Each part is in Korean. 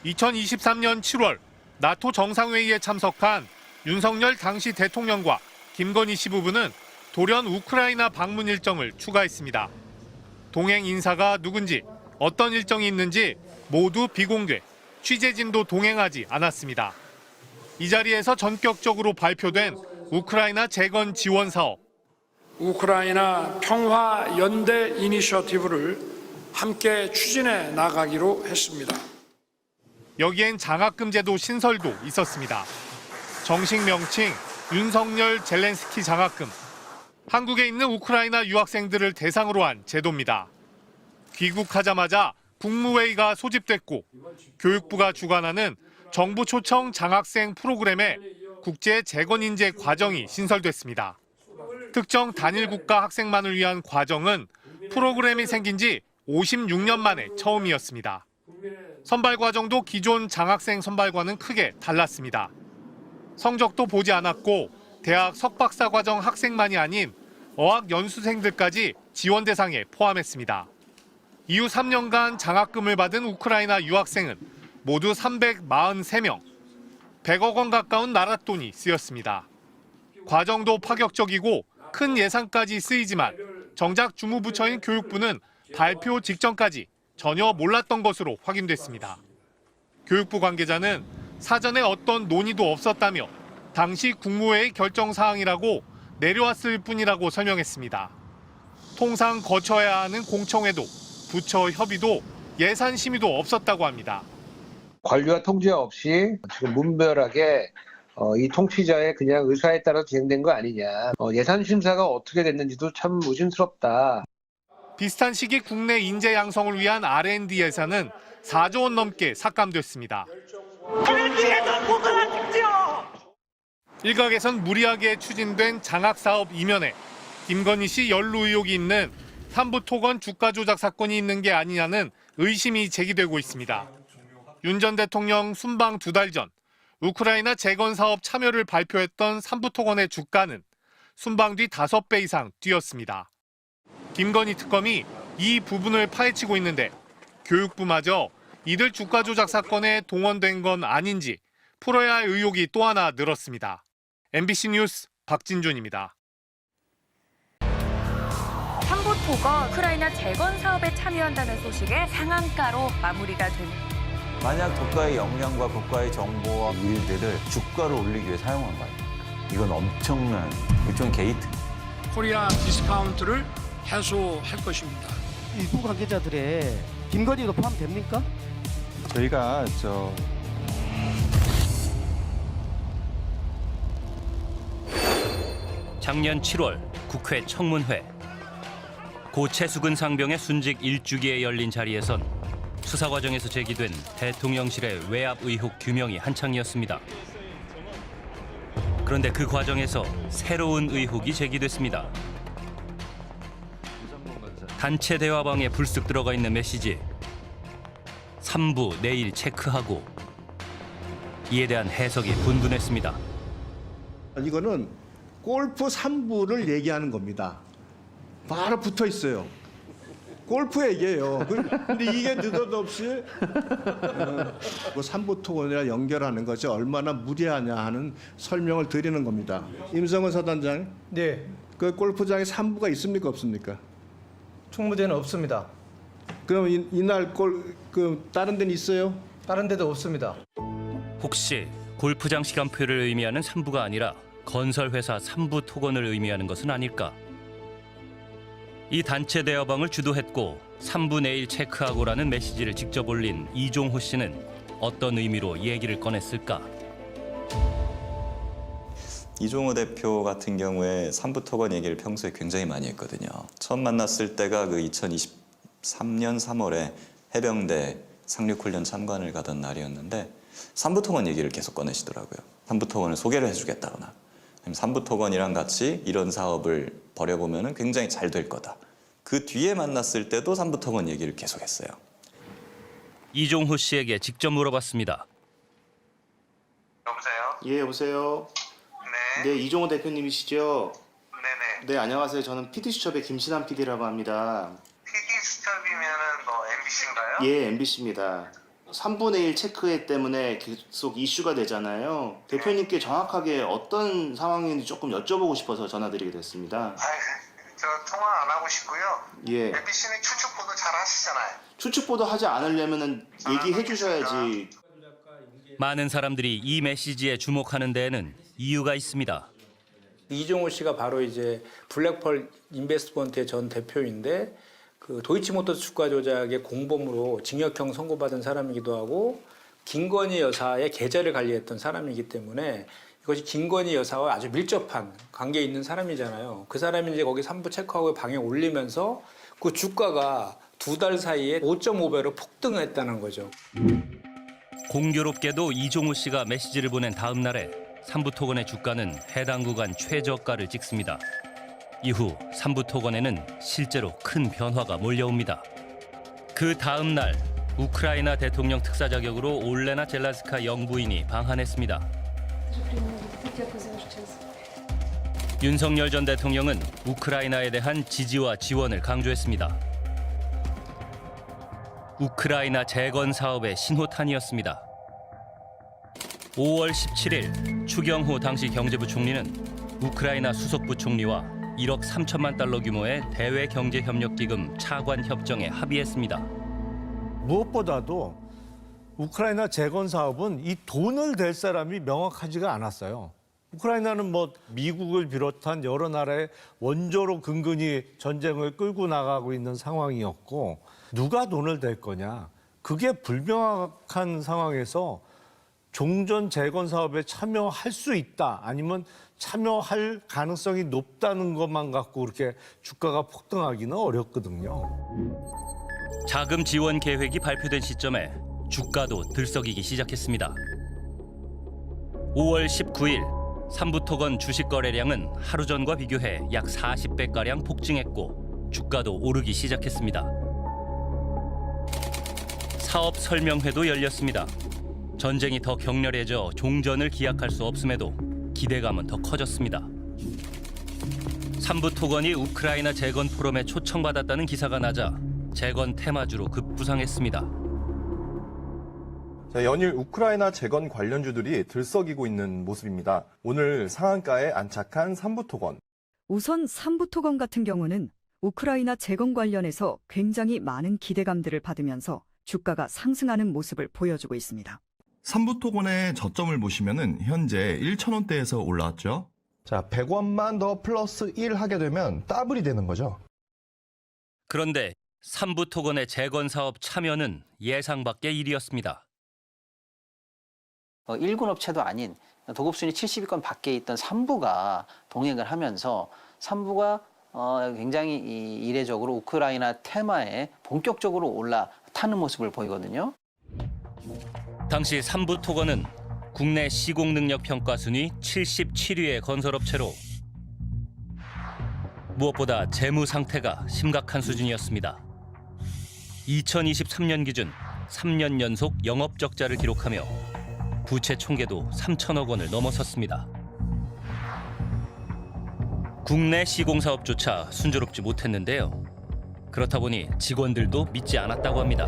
2023년 7월 나토 정상회의에 참석한 윤석열 당시 대통령과 김건희 씨 부부는 돌연 우크라이나 방문 일정을 추가했습니다. 동행 인사가 누군지, 어떤 일정이 있는지 모두 비공개, 취재진도 동행하지 않았습니다. 이 자리에서 전격적으로 발표된 우크라이나 재건 지원 사업. 우크라이나 평화 연대 이니셔티브를 함께 추진해 나가기로 했습니다. 여기엔 장학금 제도 신설도 있었습니다. 정식 명칭 윤석열 젤렌스키 장학금. 한국에 있는 우크라이나 유학생들을 대상으로 한 제도입니다. 귀국하자마자 국무회의가 소집됐고 교육부가 주관하는 정부 초청 장학생 프로그램에 국제 재건 인재 과정이 신설됐습니다. 특정 단일 국가 학생만을 위한 과정은 프로그램이 생긴 지 56년 만에 처음이었습니다. 선발 과정도 기존 장학생 선발과는 크게 달랐습니다. 성적도 보지 않았고 대학 석박사 과정 학생만이 아닌 어학 연수생들까지 지원 대상에 포함했습니다. 이후 3년간 장학금을 받은 우크라이나 유학생은 모두 343명, 100억 원 가까운 나라 돈이 쓰였습니다. 과정도 파격적이고 큰 예산까지 쓰이지만 정작 주무부처인 교육부는 발표 직전까지 전혀 몰랐던 것으로 확인됐습니다. 교육부 관계자는 사전에 어떤 논의도 없었다며 당시 국무회의 결정 사항이라고 내려왔을 뿐이라고 설명했습니다. 통상 거쳐야 하는 공청회도 부처 협의도 예산 심의도 없었다고 합니다. 관료와 통제 없이 지금 문별하게 이 통치자의 그냥 의사에 따라 진행된 거 아니냐. 예산 심사가 어떻게 됐는지도 참 의심스럽다. 비슷한 시기 국내 인재 양성을 위한 R&D 예산은 4조 원 넘게 삭감됐습니다. 일각에선 무리하게 추진된 장학사업 이면에 김건희 씨 연루 의혹이 있는 삼부토건 주가 조작 사건이 있는 게 아니냐는 의심이 제기되고 있습니다. 윤 전 대통령 순방 2달 전 우크라이나 재건 사업 참여를 발표했던 삼부토건의 주가는 순방 뒤 5배 이상 뛰었습니다. 김건희 특검이 이 부분을 파헤치고 있는데 교육부마저 이들 주가 조작 사건에 동원된 건 아닌지 풀어야 할 의혹이 또 하나 늘었습니다. MBC 뉴스 박진준입니다. 삼부토건 우크라이나 재건 사업에 참여한다는 소식에 상한가로 마무리가 됩니다. 만약 국가의 역량과 국가의 정보와 일들을 주가를 올리기 위해 사용한 거 아닙니까? 이건 엄청난 일종의 게이트. 코리아 디스카운트를 해소할 것입니다. 일부 관계자들의 김건희도 포함됩니까? 저희가 작년 7월 국회 청문회. 고 최수근 상병의 순직 1주기에 열린 자리에선 수사 과정에서 제기된 대통령실의 외압 의혹 규명이 한창이었습니다. 그런데 그 과정에서 새로운 의혹이 제기됐습니다. 단체 대화방에 불쑥 들어가 있는 메시지. 3부 내일 체크하고. 이에 대한 해석이 분분했습니다. 이거는 골프 3부를 얘기하는 겁니다. 바로 붙어 있어요. 골프 얘기예요. 근데 이게 느닷없이 3부 토건이랑 연결하는 것이 얼마나 무리하냐 하는 설명을 드리는 겁니다. 임성근 사단장, 네, 그 골프장에 3부가 있습니까 없습니까? 총무대는 없습니다. 그럼 이날 다른 데는 있어요? 다른 데도 없습니다. 혹시 골프장 시간표를 의미하는 3부가 아니라 건설회사 3부 토건을 의미하는 것은 아닐까? 이 단체 대화방을 주도했고 3부 내일 체크하고라는 메시지를 직접 올린 이종호 씨는 어떤 의미로 얘기를 꺼냈을까? 이종호 대표 같은 경우에 3부 토건 얘기를 평소에 굉장히 많이 했거든요. 처음 만났을 때가 그 2023년 3월에 해병대 상륙훈련 참관을 가던 날이었는데 3부 토건 얘기를 계속 꺼내시더라고요. 3부 토건을 소개를 해주겠다거나 아니면 3부 토건이랑 같이 이런 사업을 벌여보면 굉장히 잘 될 거다. 그 뒤에 만났을 때도 3부 토건 얘기를 계속했어요. 이종호 씨에게 직접 물어봤습니다. 여보세요? 예, 여보세요? 네. 네, 이종호 대표님이시죠? 네네. 네, 안녕하세요. 저는 PD수첩의 김신환 PD라고 합니다. PD수첩이면은 뭐 MBC인가요? 예, MBC입니다. 3분의 1 체크회 때문에 계속 이슈가 되잖아요. 대표님께 정확하게 어떤 상황인지 조금 여쭤보고 싶어서 전화드리게 됐습니다. 저 통화 안 하고 싶고요. 예. MBC는 추측 보도 잘 하시잖아요. 추측 보도 하지 않으려면 얘기해 주셔야지. 많은 사람들이 이 메시지에 주목하는 데에는 이유가 있습니다. 이종호 씨가 바로 이제 블랙펄 인베스트먼트의 전 대표인데 그 도이치모터스 주가 조작의 공범으로 징역형 선고받은 사람이기도 하고 김건희 여사의 계좌를 관리했던 사람이기 때문에 이것이 김건희 여사와 아주 밀접한 관계에 있는 사람이잖아요. 그 사람이 이제 거기 3부 체크하고 방에 올리면서 그 주가가 2달 사이에 5.5배로 폭등했다는 거죠. 공교롭게도 이종우 씨가 메시지를 보낸 다음 날에 삼부토건의 주가는 해당 구간 최저가를 찍습니다. 이후 삼부토건에는 실제로 큰 변화가 몰려옵니다. 그 다음 날 우크라이나 대통령 특사 자격으로 올레나 젤란스카 영부인이 방한했습니다. 윤석열 전 대통령은 우크라이나에 대한 지지와 지원을 강조했습니다. 우크라이나 재건 사업의 신호탄이었습니다. 5월 17일 추경호 당시 경제부 총리는 우크라이나 수석부총리와 1억 3천만 달러 규모의 대외경제협력기금 차관 협정에 합의했습니다. 무엇보다도 우크라이나 재건 사업은 이 돈을 댈 사람이 명확하지가 않았어요. 우크라이나는 뭐 미국을 비롯한 여러 나라의 원조로 근근히 전쟁을 끌고 나가고 있는 상황이었고 누가 돈을 댈 거냐. 그게 불명확한 상황에서 종전 재건 사업에 참여할 수 있다 아니면 참여할 가능성이 높다는 것만 갖고 그렇게 주가가 폭등하기는 어렵거든요. 자금 지원 계획이 발표된 시점에 주가도 들썩이기 시작했습니다. 5월 19일 삼부토건 주식 거래량은 하루 전과 비교해 약 40배가량 폭증했고 주가도 오르기 시작했습니다. 사업 설명회도 열렸습니다. 전쟁이 더 격렬해져 종전을 기약할 수 없음에도 기대감은 더 커졌습니다. 삼부토건이 우크라이나 재건 포럼에 초청받았다는 기사가 나자 재건 테마주로 급부상했습니다. 연일 우크라이나 재건 관련주들이 들썩이고 있는 모습입니다. 오늘 상한가에 안착한 삼부토건. 우선 삼부토건 같은 경우는 우크라이나 재건 관련해서 굉장히 많은 기대감들을 받으면서 주가가 상승하는 모습을 보여주고 있습니다. 삼부토건의 저점을 보시면은 현재 1,000원대에서 올라왔죠. 자, 100원만 더 플러스 1 하게 되면 더블이 되는 거죠. 그런데 삼부토건의 재건 사업 참여는 예상 밖의 일이었습니다. 1군 업체도 아닌 도급순위 70위권 밖에 있던 삼부가 동행을 하면서 삼부가 굉장히 이례적으로 우크라이나 테마에 본격적으로 올라타는 모습을 보이거든요. 당시 삼부토건은 국내 시공능력 평가 순위 77위의 건설업체로 무엇보다 재무 상태가 심각한 수준이었습니다. 2023년 기준 3년 연속 영업 적자를 기록하며 부채 총계도 3천억 원을 넘어섰습니다. 국내 시공사업조차 순조롭지 못했는데요. 그렇다 보니 직원들도 믿지 않았다고 합니다.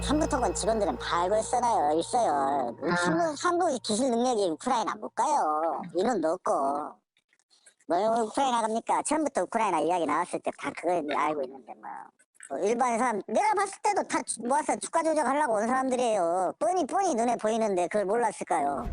삼부토건 직원들은 다 알고 있어요. 삼부 기술 능력이 우크라이나 못 가요. 인원도 없고. 뭐 우크라이나 갑니까? 처음부터 우크라이나 이야기 나왔을 때 다 그걸 알고 있는데 뭐. 일반 사람 내가 봤을 때도 다 모아서 주가 조작하려고 온 사람들이에요. 뻔히 눈에 보이는데 그걸 몰랐을까요?